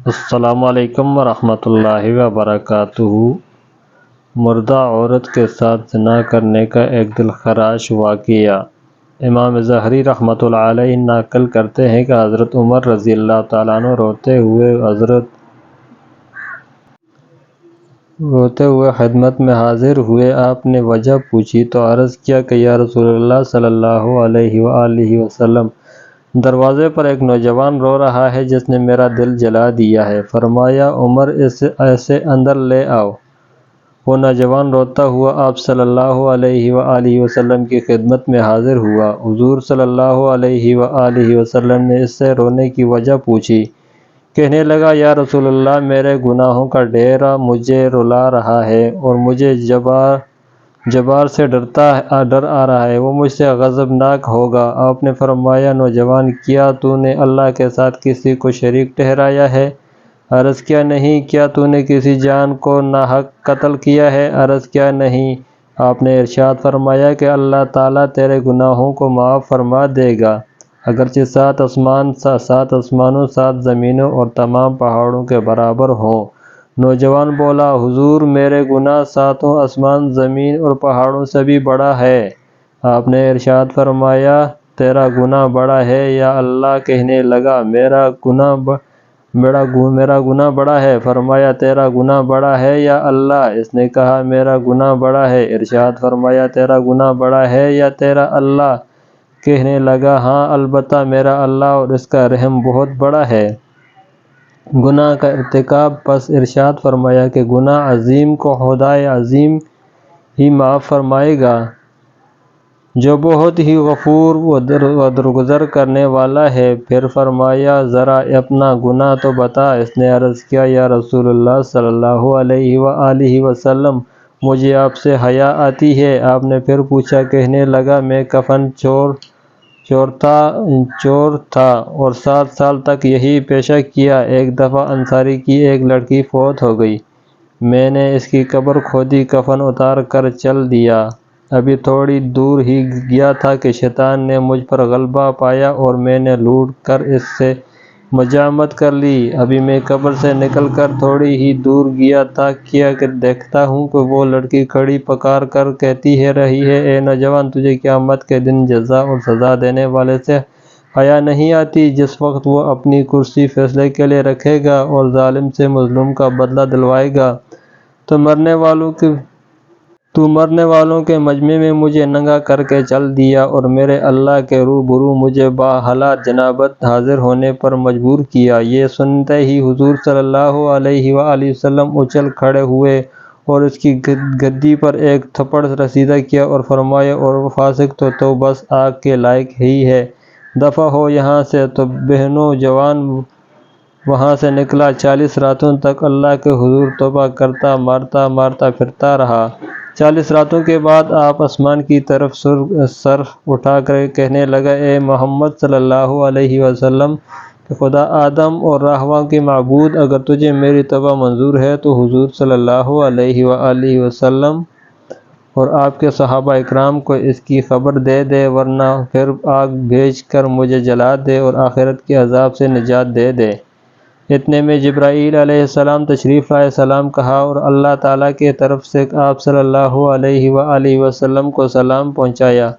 السلام علیکم ورحمۃ اللہ وبرکاتہ۔ مردہ عورت کے ساتھ زنا کرنے کا ایک دلخراش واقعہ۔ امام ظاہری رحمۃ اللہ علیہ نقل کرتے ہیں کہ حضرت عمر رضی اللہ تعالیٰ عنہ روتے ہوئے خدمت میں حاضر ہوئے۔ آپ نے وجہ پوچھی تو عرض کیا کہ یا رسول اللہ صلی اللہ علیہ وآلہ وسلم، دروازے پر ایک نوجوان رو رہا ہے جس نے میرا دل جلا دیا ہے۔ فرمایا عمر، اسے اندر لے آؤ۔ وہ نوجوان روتا ہوا آپ صلی اللہ علیہ وآلہ وسلم کی خدمت میں حاضر ہوا۔ حضور صلی اللہ علیہ وآلہ وسلم نے اس سے رونے کی وجہ پوچھی۔ کہنے لگا، یا رسول اللہ، میرے گناہوں کا ڈیرہ مجھے رلا رہا ہے اور مجھے جبار سے ڈر آ رہا ہے، وہ مجھ سے غضبناک ہوگا۔ آپ نے فرمایا، نوجوان، کیا تو نے اللہ کے ساتھ کسی کو شریک ٹھہرایا ہے؟ عرض کیا نہیں۔ کیا تو نے کسی جان کو ناحق قتل کیا ہے؟ عرض کیا نہیں۔ آپ نے ارشاد فرمایا کہ اللہ تعالیٰ تیرے گناہوں کو معاف فرما دے گا، اگرچہ 7 آسمانوں 7 زمینوں اور تمام پہاڑوں کے برابر ہوں۔ نوجوان بولا، حضور، میرے گناہ 7 آسمان، زمین اور پہاڑوں سے بھی بڑا ہے۔ آپ نے ارشاد فرمایا، تیرا گناہ بڑا ہے یا اللہ؟ کہنے لگا، میرا گناہ بڑا ہے۔ فرمایا، تیرا گناہ بڑا ہے یا اللہ؟ اس نے کہا، میرا گناہ بڑا ہے۔ ارشاد فرمایا، تیرا گناہ بڑا ہے یا تیرا اللہ؟ کہنے لگا، ہاں البتہ میرا اللہ، اور اس کا رحم بہت بڑا ہے۔ گناہ کا ارتکاب، پس ارشاد فرمایا کہ گناہ عظیم کو خدائے عظیم ہی معاف فرمائے گا، جو بہت ہی غفور و درگزر کرنے والا ہے۔ پھر فرمایا، ذرا اپنا گناہ تو بتا۔ اس نے عرض کیا، یا رسول اللہ صلی اللہ علیہ وآلہ وسلم، مجھے آپ سے حیا آتی ہے۔ آپ نے پھر پوچھا۔ کہنے لگا، میں کفن چور تھا اور 7 سال تک یہی پیشہ کیا۔ ایک دفعہ انصاری کی ایک لڑکی فوت ہو گئی، میں نے اس کی قبر کھودی، کفن اتار کر چل دیا۔ ابھی تھوڑی دور ہی گیا تھا کہ شیطان نے مجھ پر غلبہ پایا اور میں نے لوٹ کر اس سے مزاحمت کر لی۔ ابھی میں قبر سے نکل کر تھوڑی ہی دور گیا تھا کہ دیکھتا ہوں کہ وہ لڑکی کھڑی پکار کر کہتی رہی ہے، اے نوجوان، تجھے قیامت کے دن جزا اور سزا دینے والے سے حیا نہیں آتی؟ جس وقت وہ اپنی کرسی فیصلے کے لیے رکھے گا اور ظالم سے مظلوم کا بدلہ دلوائے گا، تو مرنے والوں کے مجمع میں مجھے ننگا کر کے چل دیا اور میرے اللہ کے روبرو مجھے باحالات جنابت حاضر ہونے پر مجبور کیا۔ یہ سنتے ہی حضور صلی اللہ علیہ وآلہ وسلم اچھل کھڑے ہوئے اور اس کی گدی پر ایک تھپڑ رسیدہ کیا اور فرمایا، اور وہ فاسق تو بس آگ کے لائق ہی ہے، دفع ہو یہاں سے۔ تو بہنوں، جوان وہاں سے نکلا، 40 راتوں تک اللہ کے حضور توبہ کرتا مارتا پھرتا رہا۔ 40 راتوں کے بعد آپ آسمان کی طرف سر اٹھا کر کہنے لگا، اے محمد صلی اللہ علیہ وسلم، کہ خدا آدم اور راہواں کے معبود، اگر تجھے میری توبہ منظور ہے تو حضور صلی اللہ علیہ وآلہ وسلم اور آپ کے صحابہ اکرام کو اس کی خبر دے دے، ورنہ پھر آگ بھیج کر مجھے جلا دے اور آخرت کے عذاب سے نجات دے دے۔ اتنے میں جبرائیل علیہ السلام تشریف لائے، سلام کہا اور اللہ تعالیٰ کی طرف سے آپ صلی اللہ علیہ وآلہ وسلم کو سلام پہنچایا۔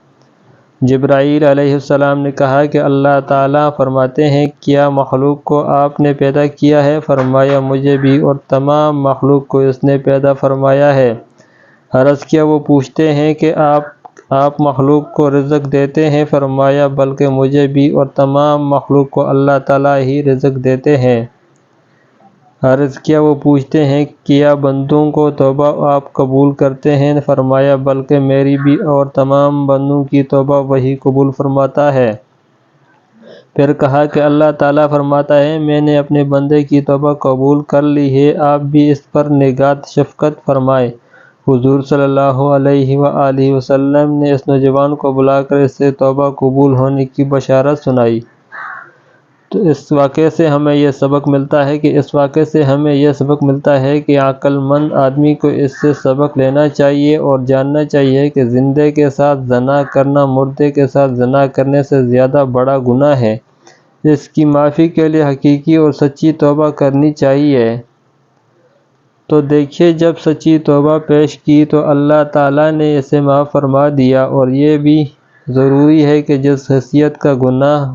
جبرائیل علیہ السلام نے کہا کہ اللہ تعالیٰ فرماتے ہیں، کیا مخلوق کو آپ نے پیدا کیا ہے؟ فرمایا، مجھے بھی اور تمام مخلوق کو اس نے پیدا فرمایا ہے۔ عرض کیا، وہ پوچھتے ہیں کہ آپ مخلوق کو رزق دیتے ہیں؟ فرمایا، بلکہ مجھے بھی اور تمام مخلوق کو اللہ تعالیٰ ہی رزق دیتے ہیں۔ عرض کیا، وہ پوچھتے ہیں، کیا بندوں کو توبہ آپ قبول کرتے ہیں؟ فرمایا، بلکہ میری بھی اور تمام بندوں کی توبہ وہی قبول فرماتا ہے۔ پھر کہا کہ اللہ تعالیٰ فرماتا ہے، میں نے اپنے بندے کی توبہ قبول کر لی ہے، آپ بھی اس پر نگہت شفقت فرمائیں۔ حضور صلی اللہ علیہ وآلہ وسلم نے اس نوجوان کو بلا کر اس سے توبہ قبول ہونے کی بشارت سنائی۔ تو اس واقعے سے ہمیں یہ سبق ملتا ہے کہ عقل مند آدمی کو اس سے سبق لینا چاہیے اور جاننا چاہیے کہ زندے کے ساتھ زنا کرنا مردے کے ساتھ زنا کرنے سے زیادہ بڑا گناہ ہے۔ اس کی معافی کے لیے حقیقی اور سچی توبہ کرنی چاہیے۔ تو دیکھیے، جب سچی توبہ پیش کی تو اللہ تعالیٰ نے اسے معاف فرما دیا، اور یہ بھی ضروری ہے کہ جس حیثیت کا گناہ